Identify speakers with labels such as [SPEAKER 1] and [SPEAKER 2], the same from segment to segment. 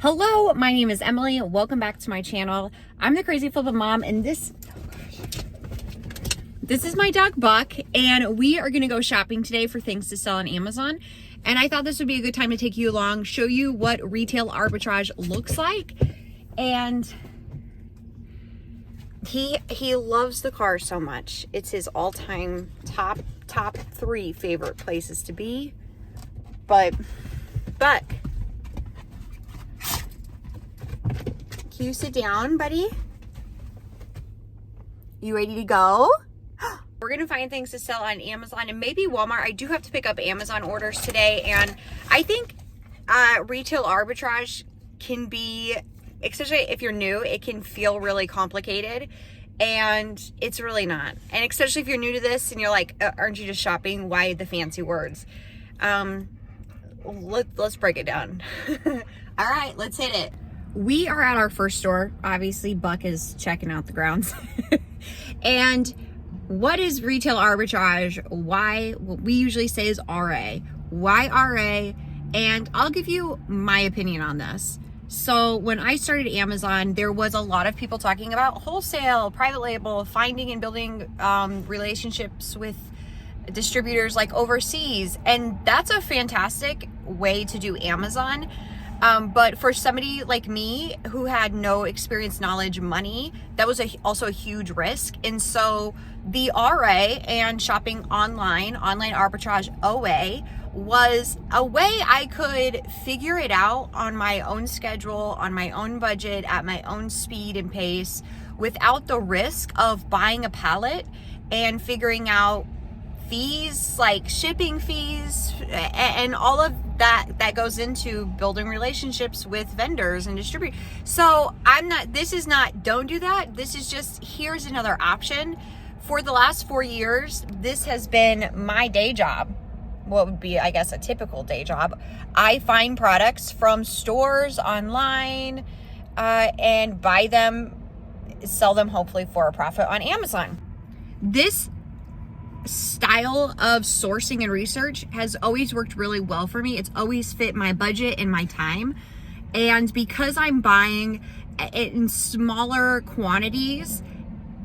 [SPEAKER 1] Hello, my name is Emily. Welcome back to my channel. I'm the Crazy Flippin' Mom, and this is my dog Buck, and we are gonna go shopping today for things to sell on Amazon. And I thought this would be a good time to take you along, show you what retail arbitrage looks like. And he loves the car so much. It's his all-time top 3 favorite places to be. But Buck, can you sit down, buddy? You ready to go? We're gonna find things to sell on Amazon and maybe Walmart. I do have to pick up Amazon orders today, and I think retail arbitrage can be, especially if you're new, it can feel really complicated, and it's really not. And especially if you're new to this and you're like, aren't you just shopping? Why the fancy words? Let's break it down. All right, let's hit it. We are at our first store. Obviously, Buck is checking out the grounds. And what is retail arbitrage? Why? What we usually say is RA. Why RA? And I'll give you my opinion on this. So when I started Amazon, there was a lot of people talking about wholesale, private label, finding and building relationships with distributors like overseas. And that's a fantastic way to do Amazon. But for somebody like me who had no experience, knowledge, money, that was also a huge risk. And so the RA and shopping online arbitrage OA was a way I could figure it out on my own schedule, on my own budget, at my own speed and pace, without the risk of buying a pallet and figuring out fees like shipping fees and all of that goes into building relationships with vendors and distributors. So don't do that. This is just, here's another option. For the last 4 years, this has been my day job. What would be, I guess, a typical day job. I find products from stores online and buy them, sell them hopefully for a profit on Amazon. This style of sourcing and research has always worked really well for me. It's always fit my budget and my time. And because I'm buying in smaller quantities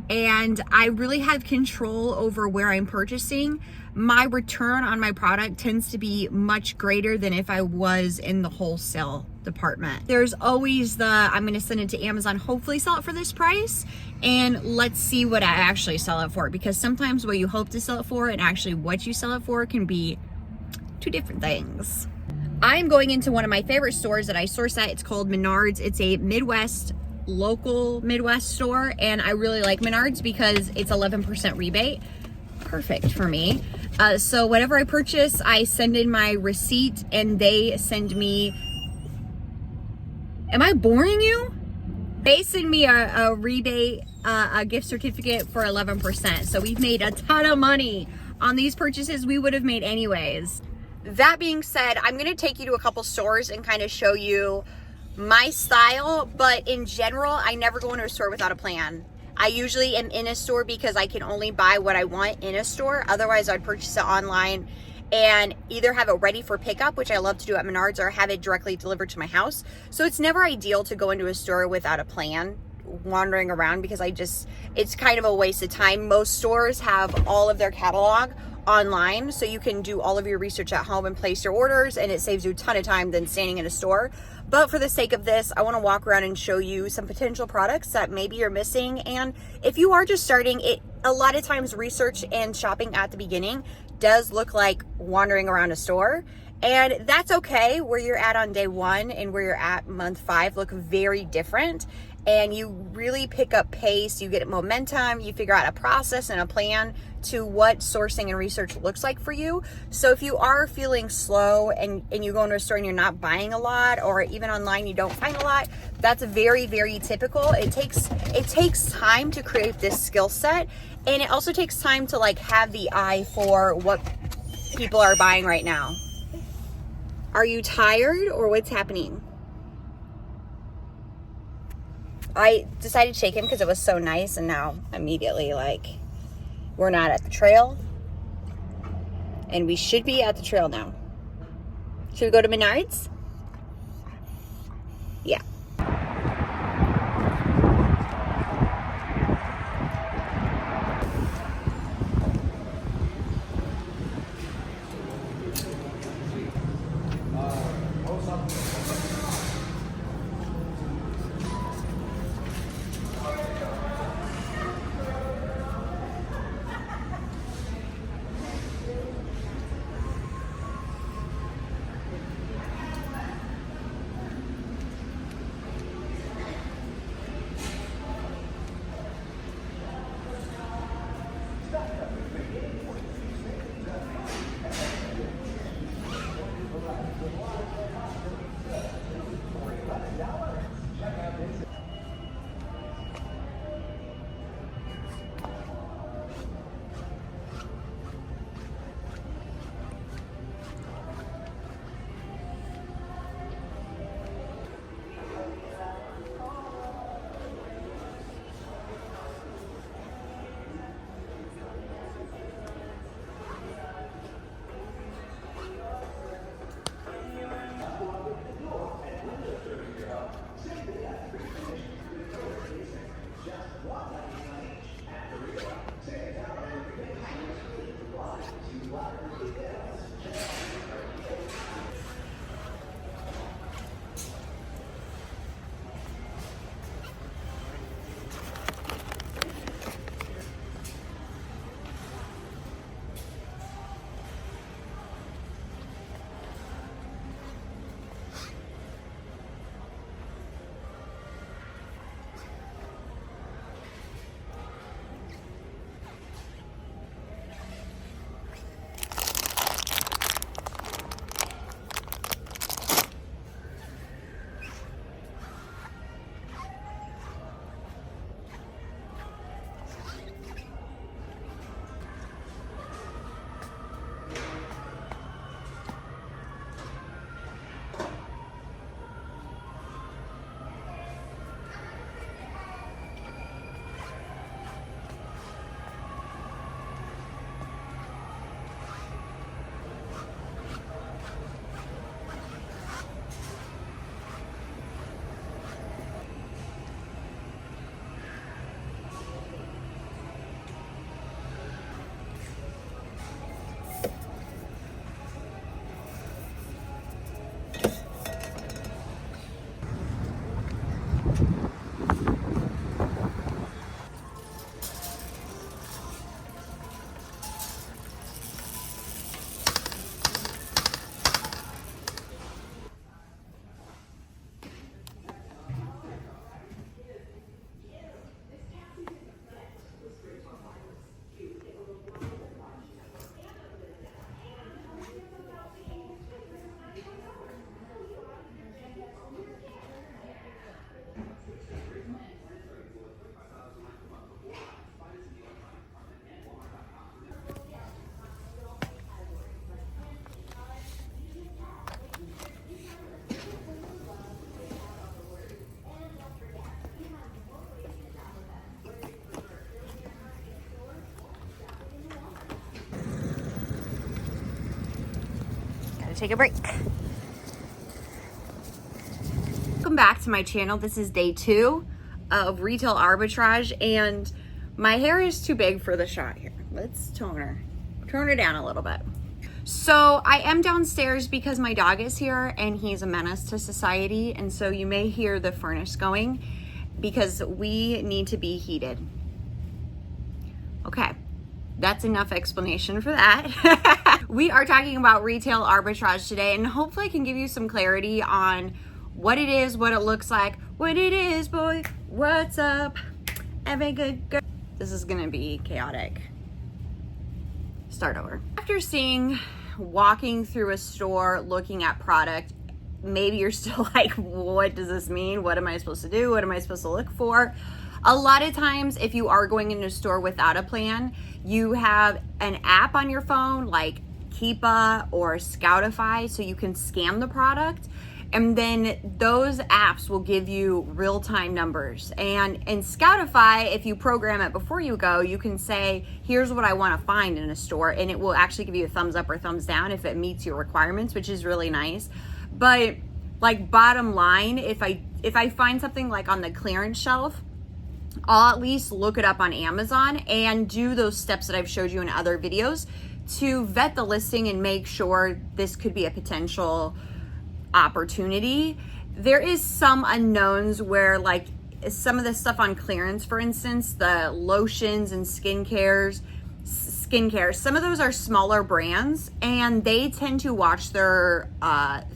[SPEAKER 1] and I really have control over where I'm purchasing, my return on my product tends to be much greater than if I was in the wholesale department. There's always I'm going to send it to Amazon, hopefully sell it for this price, and let's see what I actually sell it for, because sometimes what you hope to sell it for and actually what you sell it for can be two different things. I'm going into one of my favorite stores that I source at. It's called Menards. It's a local Midwest store, and I really like Menards because it's 11% rebate. Perfect for me. So whatever I purchase, I send in my receipt and they send me, am I boring you? They send me a rebate, a gift certificate for 11%. So we've made a ton of money on these purchases we would have made anyways. That being said, I'm gonna take you to a couple stores and kind of show you my style, but in general, I never go into a store without a plan. I usually am in a store because I can only buy what I want in a store. Otherwise, I'd purchase it online and either have it ready for pickup, which I love to do at Menards, or have it directly delivered to my house. So it's never ideal to go into a store without a plan, wandering around, because it's kind of a waste of time. Most stores have all of their catalog online, so you can do all of your research at home and place your orders, and it saves you a ton of time than standing in a store. But for the sake of this, I want to walk around and show you some potential products that maybe you're missing. And if you are just starting, a lot of times research and shopping at the beginning does look like wandering around a store, and that's okay. Where you're at on day 1 and where you're at month 5 look very different, and you really pick up pace, you get momentum, you figure out a process and a plan to what sourcing and research looks like for you. So if you are feeling slow and you go into a store and you're not buying a lot, or even online you don't find a lot, that's very, very typical. It takes time to create this skill set, and it also takes time to have the eye for what people are buying right now. Are you tired, or what's happening? I decided to shake him because it was so nice, and now immediately we're not at the trail, and we should be at the trail now. Should we go to Menards? Yeah. Take a break. Welcome back to my channel. This is day 2 of Retail Arbitrage, and my hair is too big for the shot here. Let's tone her down a little bit. So I am downstairs because my dog is here and he's a menace to society, and so you may hear the furnace going because we need to be heated. Okay, that's enough explanation for that. We are talking about retail arbitrage today, and hopefully I can give you some clarity on what it is, what it looks like, what it is, boy, what's up, every good girl. This is gonna be chaotic. Start over. After walking through a store, looking at product, maybe you're still like, what does this mean? What am I supposed to do? What am I supposed to look for? A lot of times, if you are going into a store without a plan, you have an app on your phone like Keepa or Scoutify, so you can scan the product, and then those apps will give you real-time numbers. And in Scoutify, if you program it before you go, you can say, here's what I want to find in a store, and it will actually give you a thumbs up or thumbs down if it meets your requirements, which is really nice. But like bottom line, if I find something like on the clearance shelf, I'll at least look it up on Amazon and do those steps that I've showed you in other videos to vet the listing and make sure this could be a potential opportunity. There is some unknowns where, like, some of the stuff on clearance, for instance, the lotions and skincare, some of those are smaller brands and they tend to watch their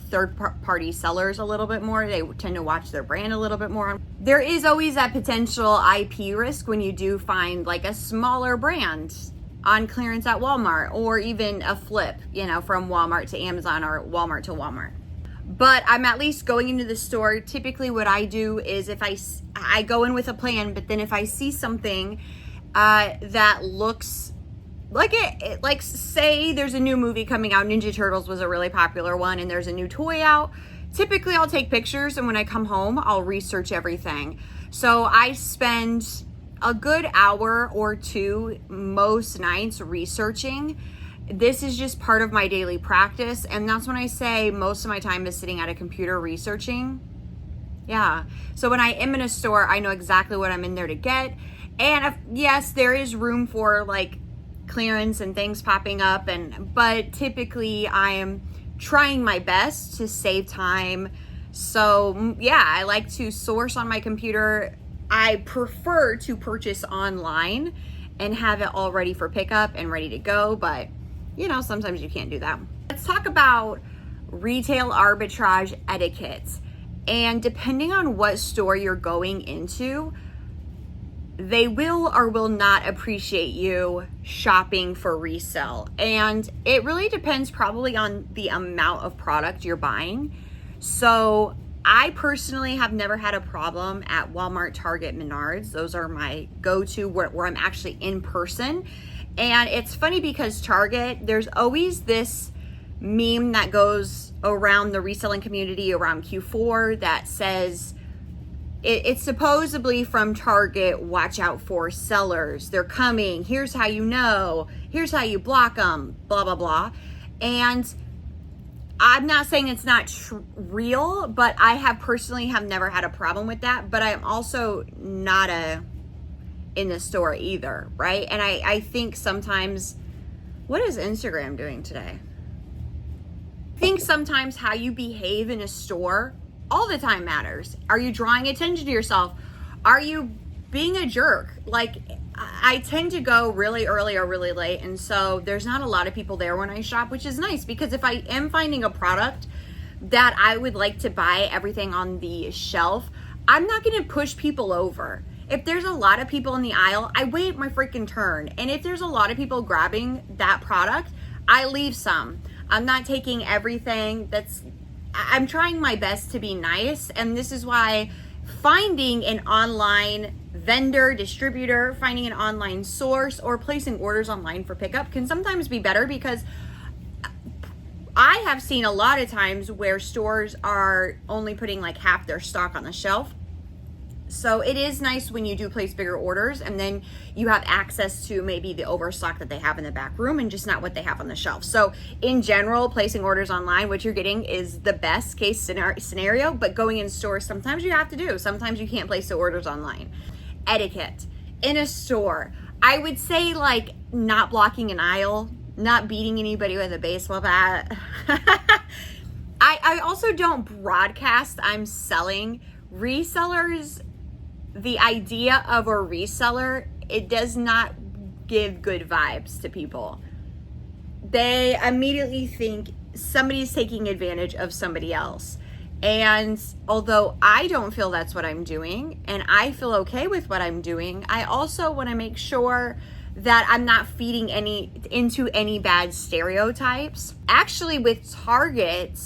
[SPEAKER 1] third-party sellers a little bit more. They tend to watch their brand a little bit more. There is always that potential IP risk when you do find like a smaller brand on clearance at Walmart, or even a flip, you know, from Walmart to Amazon or Walmart to Walmart. But I'm at least going into the store. Typically what I do is if I go in with a plan, but then if I see something that looks like it, like say there's a new movie coming out, Ninja Turtles was a really popular one, and there's a new toy out, typically I'll take pictures, and when I come home, I'll research everything. So I spend a good hour or two most nights researching. This is just part of my daily practice, and that's when I say most of my time is sitting at a computer researching. Yeah. So when I am in a store, I know exactly what I'm in there to get. And yes, there is room for like clearance and things popping up, but typically I am trying my best to save time. So yeah, I like to source on my computer. I prefer to purchase online and have it all ready for pickup and ready to go, but you know, sometimes you can't do that. Let's talk about retail arbitrage etiquette. And depending on what store you're going into, they will or will not appreciate you shopping for resell. And it really depends probably on the amount of product you're buying. So I personally have never had a problem at Walmart, Target, Menards. Those are my go-to where I'm actually in person. And it's funny because Target, there's always this meme that goes around the reselling community around Q4 that says, it's supposedly from Target, watch out for sellers. They're coming. Here's how you know. Here's how you block them, blah, blah, blah. And I'm not saying it's not real, but I have personally never had a problem with that. But I'm also not in the store either, right? And I think sometimes, what is Instagram doing today? I think sometimes how you behave in a store all the time matters. Are you drawing attention to yourself? Are you being a jerk? Like, I tend to go really early or really late, and so there's not a lot of people there when I shop, which is nice, because if I am finding a product that I would like to buy everything on the shelf, I'm not going to push people over. If there's a lot of people in the aisle, I wait my freaking turn. And if there's a lot of people grabbing that product, I leave some. I'm not taking everything. I'm trying my best to be nice. And this is why finding an online vendor, distributor, finding an online source, or placing orders online for pickup can sometimes be better, because I have seen a lot of times where stores are only putting like half their stock on the shelf. So it is nice when you do place bigger orders and then you have access to maybe the overstock that they have in the back room and just not what they have on the shelf. So in general, placing orders online, what you're getting is the best case scenario, but going in stores, sometimes you have to do. Sometimes you can't place the orders online. Etiquette in a store, I would say like not blocking an aisle, not beating anybody with a baseball bat. I also don't broadcast I'm selling. Resellers, the idea of a reseller, it does not give good vibes to people. They immediately think somebody's taking advantage of somebody else. And although I don't feel that's what I'm doing, and I feel okay with what I'm doing, I also want to make sure that I'm not feeding into any bad stereotypes. Actually, with Target,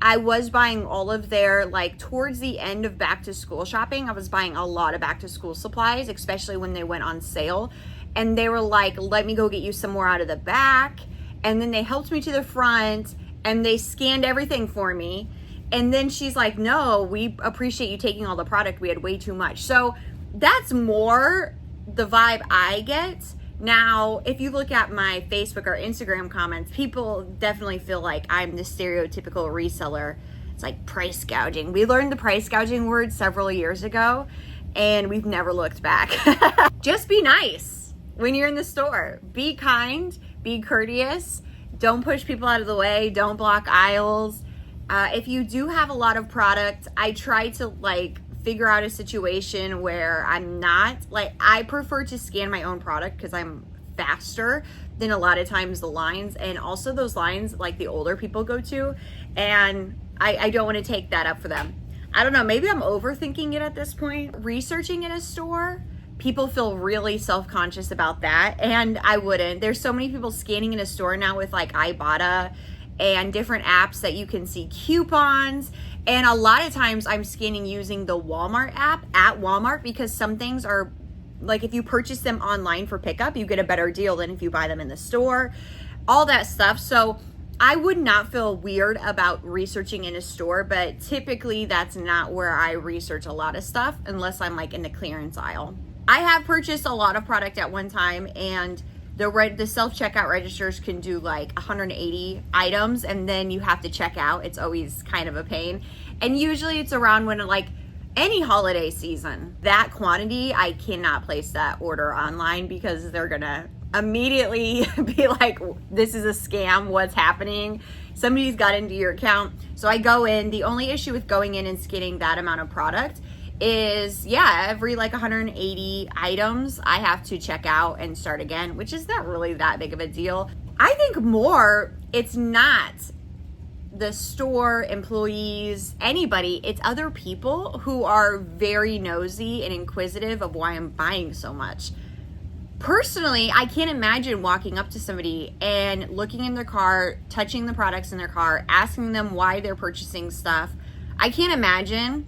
[SPEAKER 1] I was buying all of their, like towards the end of back to school shopping, I was buying a lot of back to school supplies, especially when they went on sale. And they were like, let me go get you some more out of the back. And then they helped me to the front and they scanned everything for me. And then she's like, no, we appreciate you taking all the product. We had way too much. So that's more the vibe I get. Now, if you look at my Facebook or Instagram comments, people definitely feel like I'm the stereotypical reseller. It's like price gouging. We learned the price gouging word several years ago, and we've never looked back. Just be nice when you're in the store. Be kind, be courteous. Don't push people out of the way. Don't block aisles. If you do have a lot of product, I try to like figure out a situation where I'm not, like, I prefer to scan my own product because I'm faster than a lot of times the lines, and also those lines like the older people go to, and I don't want to take that up for them. I don't know, maybe I'm overthinking it at this point. Researching in a store, people feel really self-conscious about that, and I wouldn't. There's so many people scanning in a store now with like Ibotta and different apps that you can see coupons. And a lot of times I'm scanning using the Walmart app at Walmart, because some things are like, if you purchase them online for pickup, you get a better deal than if you buy them in the store, all that stuff. So I would not feel weird about researching in a store, but typically that's not where I research a lot of stuff unless I'm like in the clearance aisle. I have purchased a lot of product at one time, and the self-checkout registers can do like 180 items, and then you have to check out. It's always kind of a pain. And usually it's around when like any holiday season. That quantity, I cannot place that order online because they're gonna immediately be like, this is a scam, what's happening? Somebody's got into your account. So I go in. The only issue with going in and scanning that amount of product is, every like 180 items, I have to check out and start again, which is not really that big of a deal. I think more, it's not the store employees, anybody, it's other people who are very nosy and inquisitive of why I'm buying so much. Personally, I can't imagine walking up to somebody and looking in their car, touching the products in their car, asking them why they're purchasing stuff. I can't imagine.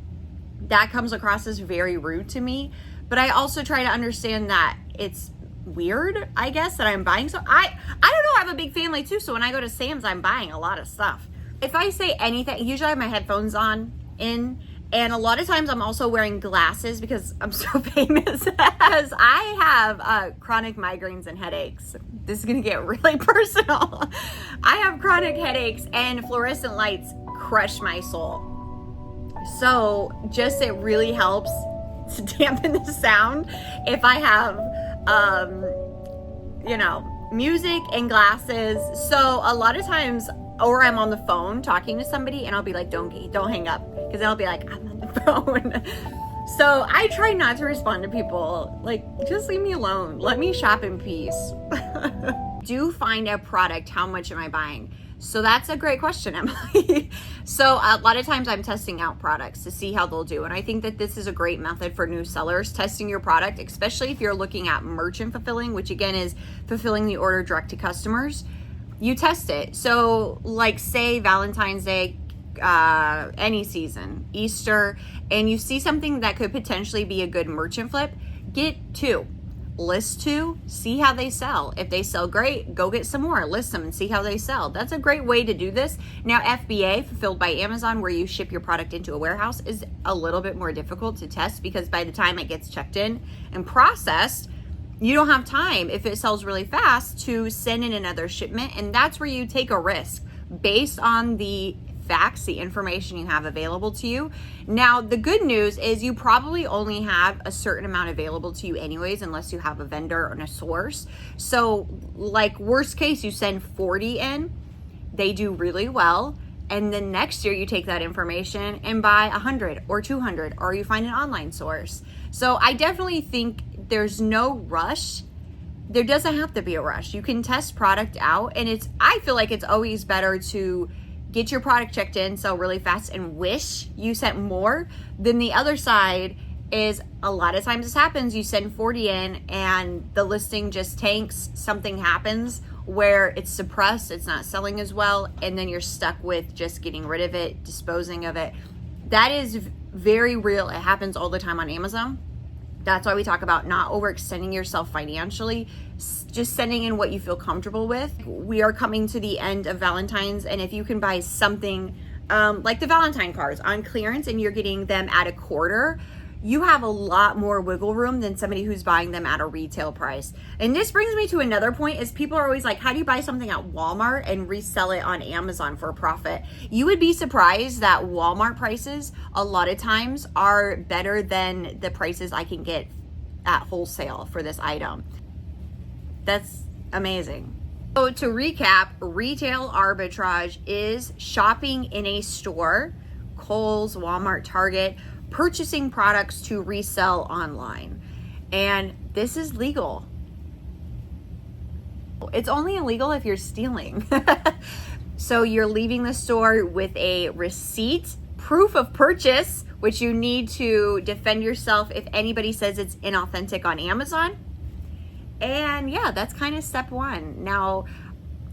[SPEAKER 1] That comes across as very rude to me. But I also try to understand that it's weird, I guess, that I'm buying. So I don't know, I have a big family too. So when I go to Sam's, I'm buying a lot of stuff. If I say anything, usually I have my headphones and a lot of times I'm also wearing glasses because I'm so famous. Because I have chronic migraines and headaches. This is gonna get really personal. I have chronic headaches, and fluorescent lights crush my soul. So just, it really helps to dampen the sound if I have, music and glasses. So a lot of times, or I'm on the phone talking to somebody and I'll be like, don't hang up, because then I'll be like, I'm on the phone. So I try not to respond to people. Like, just leave me alone. Let me shop in peace. Do find a product. How much am I buying? So that's a great question, Emily. So a lot of times I'm testing out products to see how they'll do. And I think that this is a great method for new sellers, testing your product, especially if you're looking at merchant fulfilling, which again is fulfilling the order direct to customers. You test it. So like, say Valentine's Day, any season, Easter, and you see something that could potentially be a good merchant flip, get 2. List 2, see how they sell. If they sell great, go get some more, list them and see how they sell. That's a great way to do this. Now, FBA, fulfilled by Amazon, where you ship your product into a warehouse, is a little bit more difficult to test, because by the time it gets checked in and processed, you don't have time, if it sells really fast, to send in another shipment. And that's where you take a risk based on the facts, the information you have available to you. Now, the good news is you probably only have a certain amount available to you anyways, unless you have a vendor and a source. So like, worst case, you send 40 in, they do really well, and then next year you take that information and buy 100 or 200, or you find an online source. So I definitely think there's no rush. There doesn't have to be a rush. You can test product out, and I feel like it's always better to get your product checked in, sell really fast, and wish you sent more. Then the other side is, a lot of times this happens, you send 40 in and the listing just tanks, something happens where it's suppressed, it's not selling as well, and then you're stuck with just getting rid of it, disposing of it. That is very real. It happens all the time on Amazon. That's why we talk about not overextending yourself financially, just sending in what you feel comfortable with. We are coming to the end of Valentine's, and if you can buy something like the Valentine cards on clearance and you're getting them at a quarter, you have a lot more wiggle room than somebody who's buying them at a retail price. And this brings me to another point, is people are always like, how do you buy something at Walmart and resell it on Amazon for a profit? You would be surprised that Walmart prices a lot of times are better than the prices I can get at wholesale for this item. That's amazing. So to recap, retail arbitrage is shopping in a store, Kohl's, Walmart, Target, purchasing products to resell online. And this is legal. It's only illegal if you're stealing. So you're leaving the store with a receipt, proof of purchase, which you need to defend yourself if anybody says it's inauthentic on Amazon. And yeah, that's kind of step one. Now,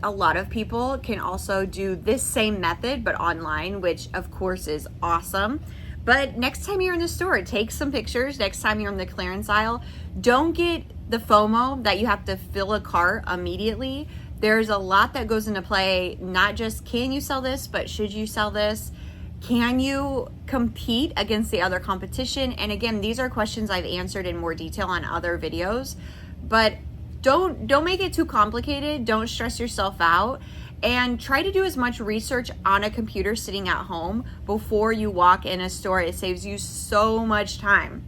[SPEAKER 1] a lot of people can also do this same method, but online, which of course is awesome. But next time you're in the store, take some pictures. Next time you're in the clearance aisle, don't get the FOMO that you have to fill a cart immediately. There's a lot that goes into play, not just can you sell this, but should you sell this? Can you compete against the other competition? And again, these are questions I've answered in more detail on other videos, but don't make it too complicated. Don't stress yourself out. And try to do as much research on a computer sitting at home before you walk in a store. It saves you so much time.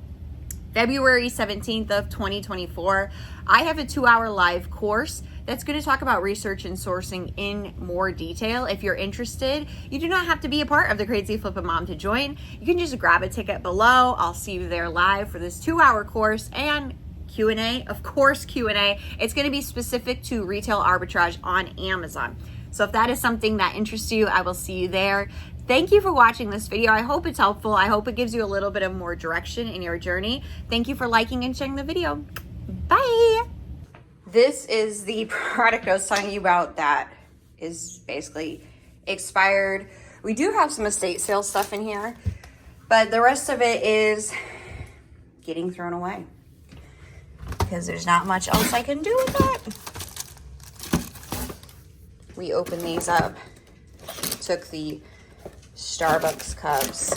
[SPEAKER 1] February 17th of 2024, I have a 2-hour live course that's going to talk about research and sourcing in more detail. If you're interested, you do not have to be a part of the Crazy Flippin' Mom to join. You can just grab a ticket below. I'll see you there live for this 2-hour course and Q&A. Of course, Q&A. It's going to be specific to retail arbitrage on Amazon. So if that is something that interests you, I will see you there. Thank you for watching this video. I hope it's helpful. I hope it gives you a little bit of more direction in your journey. Thank you for liking and sharing the video. Bye. This is the product I was telling you about that is basically expired. We do have some estate sale stuff in here, but the rest of it is getting thrown away because there's not much else I can do with that. We opened these up, took the Starbucks cups.